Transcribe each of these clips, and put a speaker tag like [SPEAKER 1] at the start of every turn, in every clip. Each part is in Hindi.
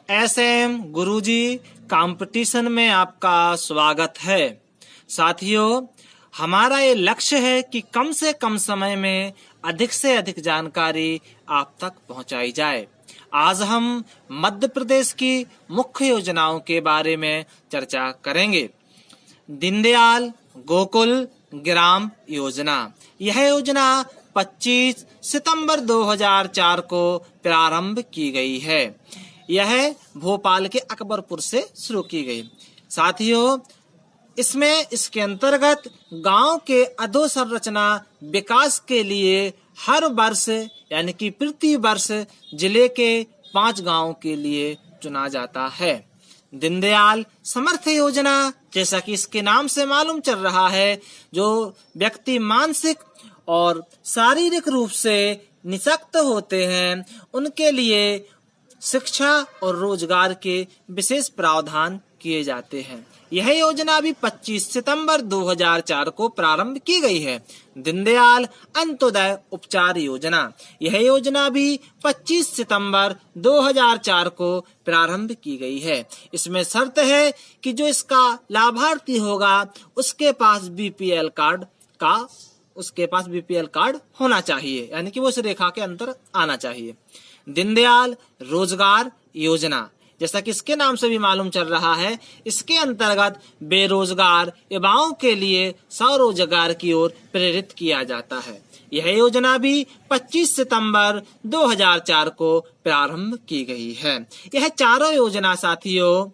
[SPEAKER 1] एसएम गुरुजी कंपटीशन में आपका स्वागत है। साथियों, हमारा ये लक्ष्य है कि कम से कम समय में अधिक से अधिक जानकारी आप तक पहुंचाई जाए। आज हम मध्य प्रदेश की मुख्य योजनाओं के बारे में चर्चा करेंगे। दीनदयाल गोकुल ग्राम योजना, यह योजना 25 सितंबर 2004 को प्रारंभ की गई है। यह भोपाल के अकबरपुर से शुरू की गई। साथियों, इसके अंतर्गत गांव के अधोसंरचना विकास के लिए हर वर्ष यानी कि प्रति वर्ष जिले के 5 गांवों के लिए चुना जाता है। दीनदयाल समर्थ योजना, जैसा कि इसके नाम से मालूम चल रहा है, जो व्यक्ति मानसिक और शारीरिक रूप से निःशक्त होते हैं उनके लिए शिक्षा और रोजगार के विशेष प्रावधान किए जाते हैं। यह योजना भी 25 सितंबर 2004 को प्रारंभ की गई है। दीनदयाल अंत्योदय उपचार योजना, यह योजना भी 25 सितंबर 2004 को प्रारंभ की गई है। इसमें शर्त है कि जो इसका लाभार्थी होगा उसके पास बीपीएल कार्ड होना चाहिए, यानी कि वो इस रेखा के अंदर आना चाहिए। दीनदयाल रोजगार योजना, जैसा कि इसके नाम से भी मालूम चल रहा है, इसके अंतर्गत बेरोजगार युवाओं के लिए स्वरोजगार की ओर प्रेरित किया जाता है। यह योजना भी 25 सितंबर 2004 को प्रारंभ की गई है। यह चारों योजना साथियों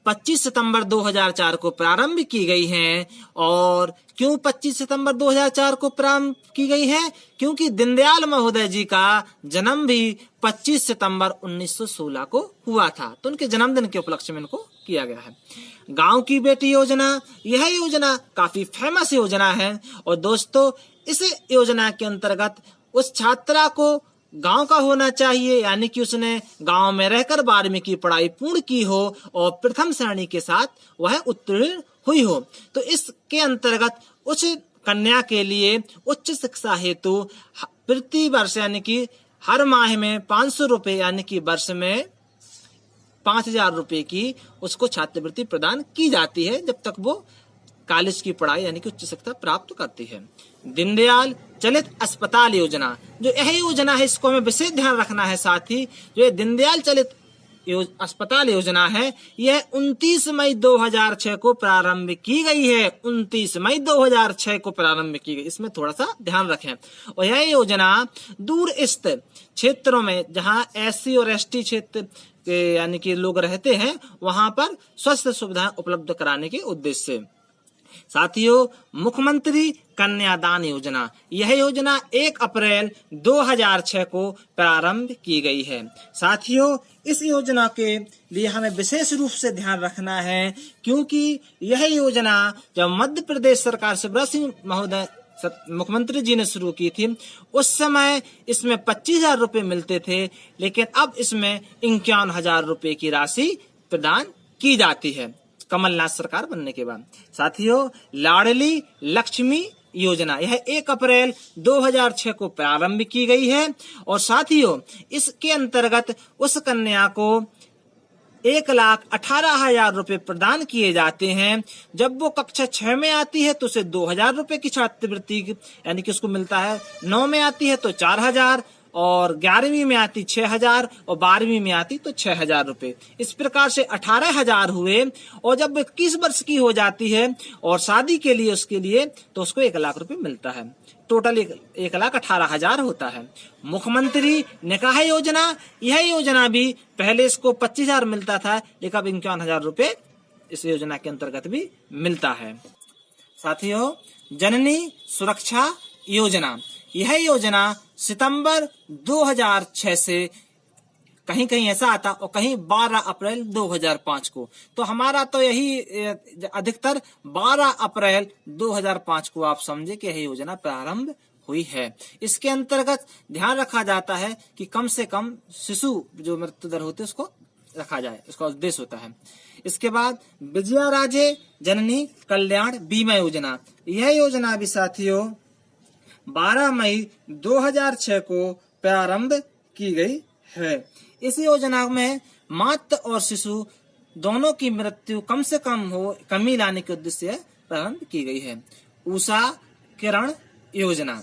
[SPEAKER 1] 25 सितंबर 2004 को प्रारंभ की गई हैं। और क्यों 25 सितंबर 2004 को प्रारंभ की गई है? क्योंकि दीनदयाल महोदय जी का जन्म भी 25 सितंबर 1916 को हुआ था, तो उनके जन्मदिन के उपलक्ष्य में इनको किया गया है। गांव की बेटी योजना, यह योजना काफी फेमस योजना है। और दोस्तों, इस योजना के अंतर्गत उस छात्रा को गांव का होना चाहिए, यानी कि उसने गांव में रहकर 12वीं की पढ़ाई पूर्ण की हो और प्रथम श्रेणी के साथ वह उत्तीर्ण हुई हो। तो इसके अंतर्गत उस कन्या के लिए उच्च शिक्षा हेतु प्रति वर्ष यानी कि हर माह में 500 रुपए यानी कि वर्ष में 5000 रुपए की उसको छात्रवृत्ति प्रदान की जाती है जब तक वो कॉलेज की पढ़ाई यानी कि उच्च शिक्षा प्राप्त करती है। दीनदयाल चलित अस्पताल योजना, जो यह योजना है इसको हमें विशेष ध्यान रखना है। साथ ही जो ये दीनदयाल चलित अस्पताल योजना है, यह 29 मई 2006 को प्रारंभ की गई है। 29 मई 2006 को प्रारंभ की गई, इसमें थोड़ा सा ध्यान रखें। और यह योजना दूर स्थित क्षेत्रों में जहां एससी और एसटी क्षेत्र यानी कि लोग रहते हैं वहां पर स्वास्थ्य सुविधाएं उपलब्ध कराने के उद्देश्य से। साथियों, मुख्यमंत्री कन्यादान योजना, यह योजना 1 अप्रैल 2006 को प्रारंभ की गई है। साथियों, इस योजना के लिए हमें विशेष रूप से ध्यान रखना है, क्योंकि यह योजना जब मध्य प्रदेश सरकार शिवराज सिंह महोदय मुख्यमंत्री जी ने शुरू की थी, उस समय इसमें 25,000 रुपए मिलते थे, लेकिन अब इसमें 51,000 रुपए की राशि प्रदान की जाती है कमलनाथ सरकार बनने के बाद। साथियों, लाडली लक्ष्मी योजना, यह 1 अप्रैल 2006 को प्रारंभ की गई है। और साथियों, इसके अंतर्गत उस कन्या को 1,18,000 रुपए प्रदान किए जाते हैं। जब वो कक्षा 6 में आती है तो उसे 2,000 रुपए की छात्रवृत्ति यानी कि उसको मिलता है। 9 में आती है तो 4,000, और 11वीं में आती 6,000, और 12वीं में आती तो 6,000 रुपए। इस प्रकार से 18,000 हुए। और जब 21 वर्ष की हो जाती है और शादी के लिए उसके लिए तो उसको 1 लाख रुपए मिलता है। टोटल 1,18,000 होता है। मुख्यमंत्री निकाह योजना, यह योजना भी पहले इसको 25,000 मिलता था, लेकिन अब 51,000 रुपए इस योजना के अंतर्गत भी मिलता है। साथियों, जननी सुरक्षा योजना, यह योजना सितंबर 2006 से कहीं कहीं ऐसा आता और कहीं 12 अप्रैल 2005 को, तो हमारा तो यही अधिकतर 12 अप्रैल 2005 को आप समझे कि यह योजना प्रारंभ हुई है। इसके अंतर्गत ध्यान रखा जाता है कि कम से कम शिशु जो मृत्यु दर होती है उसको रखा जाए, इसका उद्देश्य होता है। इसके बाद विजया राजे जननी कल्याण बीमा योजना, यह योजना भी साथियों 12 मई 2006 को प्रारंभ की गई है। इस योजना में मातृ और शिशु दोनों की मृत्यु कम से कम हो, कमी लाने के उद्देश्य से प्रारंभ की गई है। उषा किरण योजना।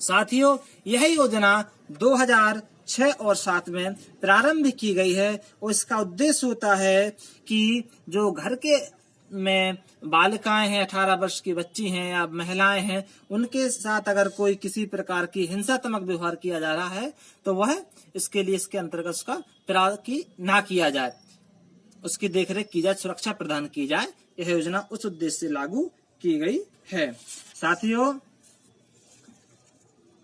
[SPEAKER 1] साथियों, यह योजना 2006 और 7 में प्रारंभ की गई है और इसका उद्देश्य होता है कि जो घर के में बालिकाएं हैं, 18 वर्ष की बच्ची हैं या महिलाएं हैं, उनके साथ अगर कोई किसी प्रकार की हिंसात्मक व्यवहार किया जा रहा है तो वह इसके लिए इसके अंतर्गत उसका प्रयास की ना किया जाए, उसकी देखरेख की जाए, सुरक्षा प्रदान की जाए। यह योजना उस उद्देश्य से लागू की गई है। साथियों,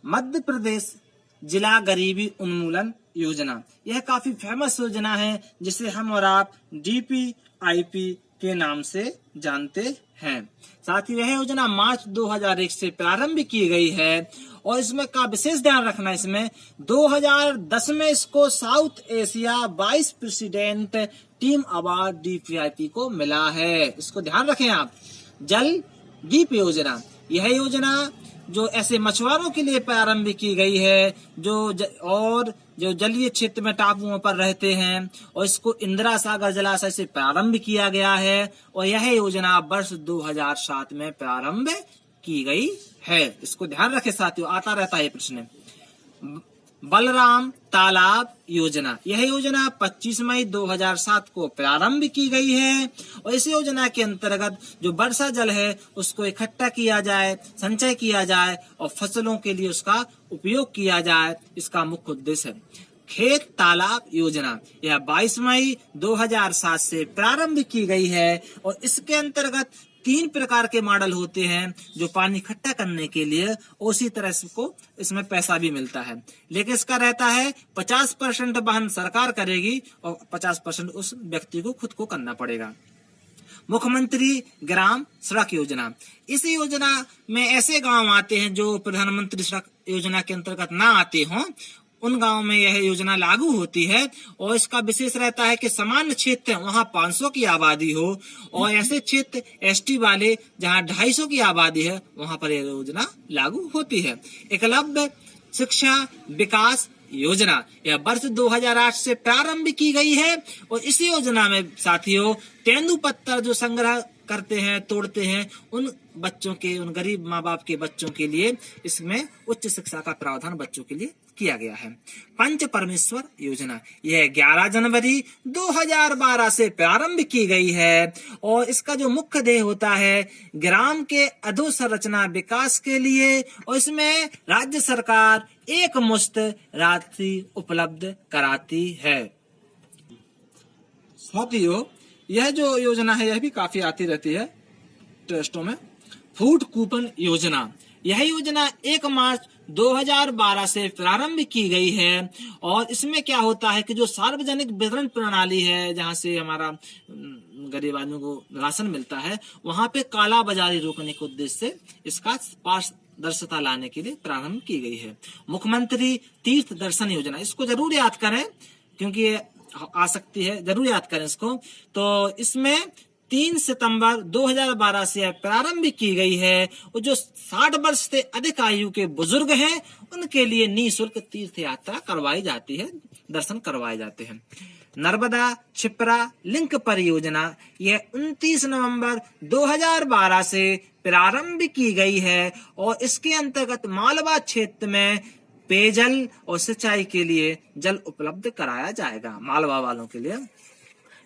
[SPEAKER 1] मध्य प्रदेश जिला गरीबी उन्मूलन योजना, यह काफी फेमस योजना है जिसे हम और आप DPIP के नाम से जानते हैं। साथ ही यह योजना मार्च 2001 से प्रारंभ की गई है और इसमें का विशेष ध्यान रखना, इसमें 2010 में इसको south Asia vice president team award DPIP को मिला है। इसको ध्यान रखें आप। जल दीप योजना, यह योजना जो ऐसे मछुआरों के लिए प्रारंभ की गई है जो जलीय क्षेत्र में टापुओं पर रहते हैं, और इसको इंदिरा सागर जलाशय से प्रारंभ किया गया है और यह योजना वर्ष 2007 में प्रारंभ की गई है। इसको ध्यान रखें साथियों, आता रहता है प्रश्न। बलराम तालाब योजना, यह योजना 25 मई 2007 को प्रारंभ की गई है और इस योजना के अंतर्गत जो वर्षा जल है उसको इकट्ठा किया जाए, संचय किया जाए और फसलों के लिए उसका उपयोग किया जाए, इसका मुख्य उद्देश्य है। खेत तालाब योजना, यह 22 मई 2007 से प्रारंभ की गई है और इसके अंतर्गत 3 प्रकार के मॉडल होते हैं जो पानी इकट्ठा करने के लिए, उसी तरह को इसमें पैसा भी मिलता है, लेकिन इसका रहता है 50% वहन सरकार करेगी और 50% उस व्यक्ति को खुद को करना पड़ेगा। मुख्यमंत्री ग्राम सड़क योजना, इस योजना में ऐसे गांव आते हैं जो प्रधानमंत्री सड़क योजना के अंतर्गत ना आते हों, उन गांव में यह योजना लागू होती है और इसका विशेष रहता है कि सामान्य क्षेत्र वहां 500 की आबादी हो और ऐसे क्षेत्र ST वाले जहां 250 की आबादी है वहां पर यह योजना लागू होती है। एकलव्य शिक्षा विकास योजना, यह वर्ष 2008 से प्रारंभ की गई है और इस योजना में साथियों तेंदुपत्ता जो संग्रह करते हैं, तोड़ते हैं, उन बच्चों के, उन गरीब माँ बाप के बच्चों के लिए इसमें उच्च शिक्षा का प्रावधान बच्चों के लिए किया गया है। पंच परमेश्वर योजना, यह 11 जनवरी 2012 से प्रारंभ की गई है और इसका जो मुख्य ध्येय होता है ग्राम के अधोसंरचना विकास के लिए, और इसमें राज्य सरकार एक मुश्त राशि उपलब्ध कराती है। साथियों, यह जो योजना है यह भी काफी आती रहती है टेस्टों में। फूड कूपन योजना, यह योजना 1 मार्च 2012 से प्रारंभ की गई है और इसमें क्या होता है कि जो सार्वजनिक वितरण प्रणाली है जहां से हमारा गरीब आदमी को राशन मिलता है, वहां पे काला बाजारी रोकने के उद्देश्य से इसका पारदर्शिता लाने के लिए प्रारंभ की गई है। मुख्यमंत्री तीर्थ दर्शन योजना, इसको जरूर याद करें क्योंकि आ सकती है, जरूर याद करें इसको। तो इसमें 3 सितंबर 2012 से प्रारंभ की गई है और जो 60 वर्ष से अधिक आयु के बुजुर्ग हैं उनके लिए निःशुल्क तीर्थ यात्रा करवाई जाती है, दर्शन करवाए जाते हैं। नर्मदा क्षिप्रा लिंक परियोजना, यह 29 नवंबर 2012 से प्रारंभ की गई है और इसके अंतर्गत मालवा क्षेत्र में पेयजल और सिंचाई के लिए जल उपलब्ध कराया जाएगा मालवा वालों के लिए।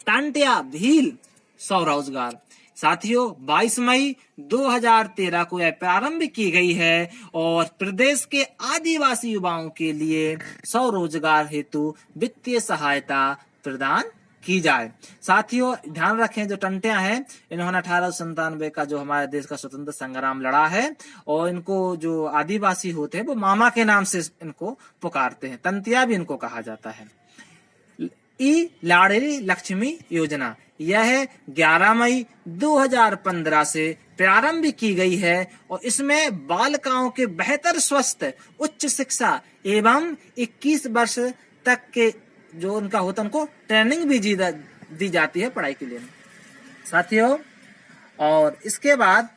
[SPEAKER 1] टांटिया भील स्वरोजगार, साथियों 22 मई 2013 को यह प्रारंभ की गई है और प्रदेश के आदिवासी युवाओं के लिए स्वरोजगार हेतु वित्तीय सहायता प्रदान की जाए। साथियों ध्यान रखें, जो टंटियां हैं इन्होंने 1897 का जो हमारे देश का स्वतंत्र संग्राम लड़ा है और इनको जो आदिवासी होते हैं वो मामा के नाम से इनको पुकारते हैं, तंतिया भी इनको कहा जाता है। लाड़ली लक्ष्मी योजना, यह 11 मई 2015 से प्रारंभ की गई है और इसमें बालिकाओं के बेहतर स्वास्थ्य, उच्च शिक्षा एवं 21 वर्ष तक के जो उनका होता है उनको ट्रेनिंग भी दी जाती है पढ़ाई के लिए। साथियों, और इसके बाद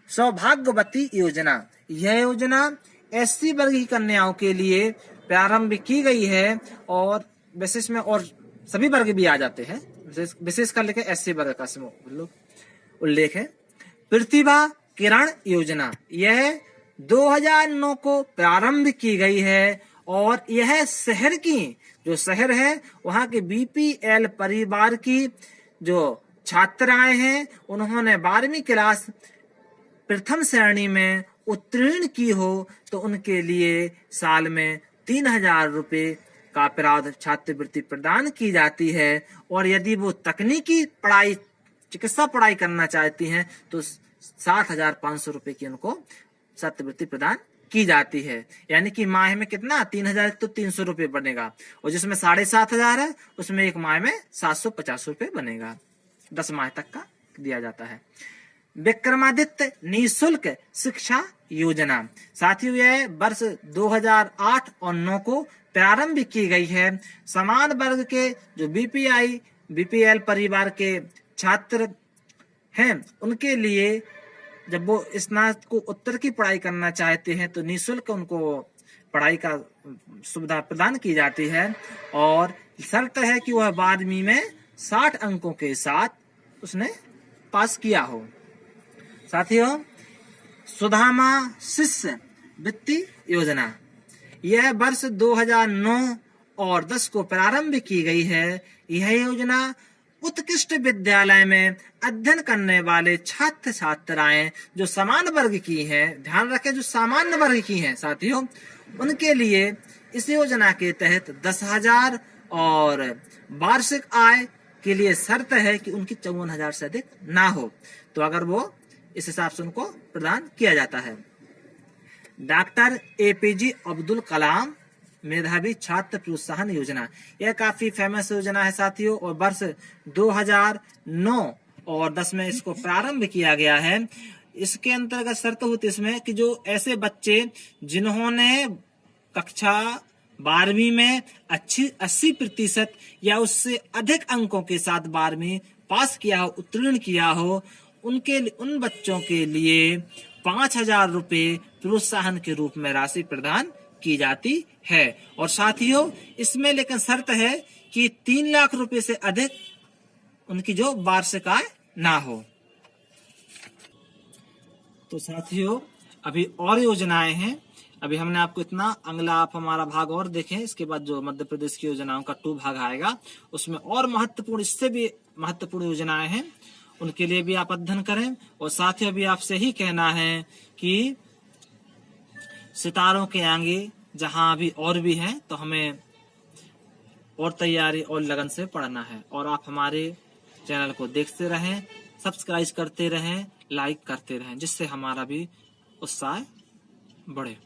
[SPEAKER 1] सौभाग्यवती योजना, यह योजना SC वर्ग की कन्याओं के लिए प्रारंभ की गई है, और विशेष में और सभी वर्ग भी आ जाते हैं, विशेष कर लेकर एससी वर्ग का उल्लेख है। प्रतिभा किरण योजना, यह 2009 को प्रारंभ की गई है, और यह शहर की, जो शहर है वहां के बीपीएल परिवार की जो छात्राएं हैं, उन्होंने 12वीं क्लास प्रथम श्रेणी में उत्तीर्ण की हो तो उनके लिए साल में 3000 रुपए का अपराध छात्रवृत्ति प्रदान की जाती है। और यदि वो तकनीकी पढ़ाई, चिकित्सा पढ़ाई करना चाहती हैं तो 7500 रुपए की उनको छात्रवृत्ति प्रदान की जाती है। यानी कि माह में कितना, 3000 तो 300 रुपए बनेगा, और जिसमें 7500 है उसमें एक माह में 750 रुपए बनेगा, 10 माह तक का दिया जाता है। विक्रमादित्य निःशुल्क शिक्षा योजना, साथियों यह वर्ष 2008 और 9 को प्रारंभ की गई है। समान वर्ग के जो बीपीएल परिवार के छात्र हैं उनके लिए जब वो स्नातकोत्तर की पढ़ाई करना चाहते हैं तो निःशुल्क उनको पढ़ाई का सुविधा प्रदान की जाती है, और शर्त है कि वह 12वीं में 60 अंकों के साथ उसने पास किया हो। साथियों, सुदामा शिष्य वृत्ति योजना, यह वर्ष 2009 और 10 को प्रारंभ की गई है। यह योजना उत्कृष्ट विद्यालय में अध्ययन करने वाले छात्र छात्राएं जो समान वर्ग की हैं, ध्यान रखें जो सामान्य वर्ग की हैं साथियों, उनके लिए इस योजना के तहत 10,000 और वार्षिक आय के लिए शर्त है कि उनकी 54,000 से अधिक ना हो, तो अगर वो इस हिसाब से उनको प्रदान किया जाता है। डॉक्टर एपीजे अब्दुल कलाम मेधावी छात्र प्रोत्साहन योजना, यह काफी फेमस योजना है साथियों, और वर्ष 2009 और 10 में इसको प्रारंभ किया गया है। इसके अंतर्गत शर्त होती है इसमें कि जो ऐसे बच्चे जिन्होंने कक्षा 12वीं में 80% या उससे अधिक अंकों के साथ 12वीं पास किया हो, उत्तीर्ण किया हो, उन बच्चों के लिए 5,000 रुपए प्रोत्साहन के रूप में राशि प्रदान की जाती है। और साथियों इसमें लेकिन शर्त है कि 3 लाख रुपए से अधिक उनकी जो वार्षिक आय ना हो। तो साथियों अभी और योजनाएं हैं, अभी हमने आपको इतना, अगला आप हमारा भाग और देखें, इसके बाद जो मध्य प्रदेश की योजनाओं का 2 भाग आएगा उसमें और महत्वपूर्ण, इससे भी महत्वपूर्ण योजनाएं हैं, उनके लिए भी आप अध्ययन करें। और साथियों अभी आपसे ही कहना है कि सितारों के आगे जहां भी और भी हैं तो हमें और तैयारी और लगन से पढ़ना है, और आप हमारे चैनल को देखते रहें, सब्सक्राइब करते रहें, लाइक करते रहें, जिससे हमारा भी उत्साह बढ़े।